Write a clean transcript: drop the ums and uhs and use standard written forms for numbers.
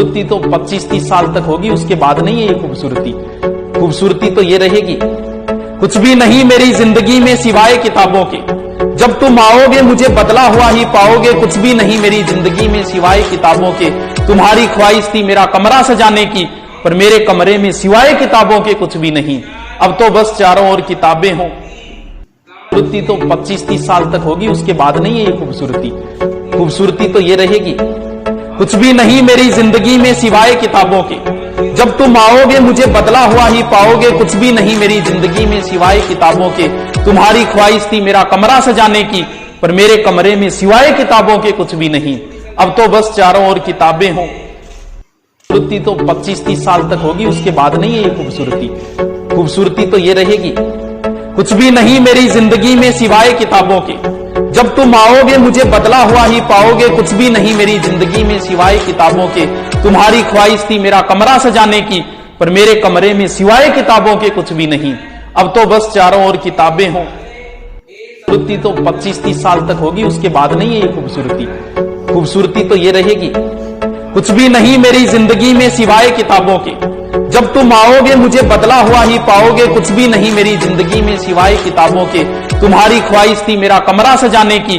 खूबसूरती तो 25-30 साल तक होगी, उसके बाद नहीं है ये खूबसूरती। खूबसूरती तो ये रहेगी, कुछ भी नहीं मेरी जिंदगी में सिवाय किताबों के, जब तुम आओगे मुझे बदला हुआ ही पाओगे। कुछ भी नहीं मेरी जिंदगी में सिवाय किताबों के, तुम्हारी ख्वाहिश थी मेरा कमरा सजाने की, पर मेरे कमरे में सिवाय किताबों के कुछ भी नहीं। अब तो बस चारों ओर किताबें हों। खूबसूरती तो 25-30 साल तक होगी, उसके बाद नहीं है ये खूबसूरती। खूबसूरती तो ये रहेगी, कुछ भी नहीं मेरी जिंदगी में सिवाय किताबों के, जब तुम आओगे मुझे बदला हुआ ही पाओगे। कुछ भी नहीं मेरी जिंदगी में सिवाय किताबों के, तुम्हारी ख्वाहिश थी मेरा कमरा सजाने की, पर मेरे कमरे में सिवाय किताबों के कुछ भी नहीं। अब तो बस चारों ओर किताबें हों। खूबसूरती तो 25-30 साल तक होगी, उसके बाद नहीं है ये खूबसूरती। खूबसूरती तो ये रहेगी, कुछ भी नहीं मेरी जिंदगी में सिवाय किताबों के, जब तुम आओगे मुझे बदला हुआ ही पाओगे। कुछ भी नहीं मेरी जिंदगी में सिवाय किताबों के, तुम्हारी ख्वाहिश थी मेरा कमरा सजाने की, पर मेरे कमरे में सिवाय किताबों के कुछ भी नहीं। अब तो बस चारों ओर किताबें हों। खूबसूरती तो 25-30 साल तक होगी, उसके बाद नहीं है ये खूबसूरती। खूबसूरती तो ये रहेगी, कुछ भी नहीं मेरी जिंदगी में सिवाय किताबों के, जब तुम आओगे मुझे बदला हुआ ही पाओगे। कुछ भी नहीं मेरी जिंदगी में सिवाय किताबों के, तुम्हारी ख्वाहिश थी मेरा कमरा सजाने की,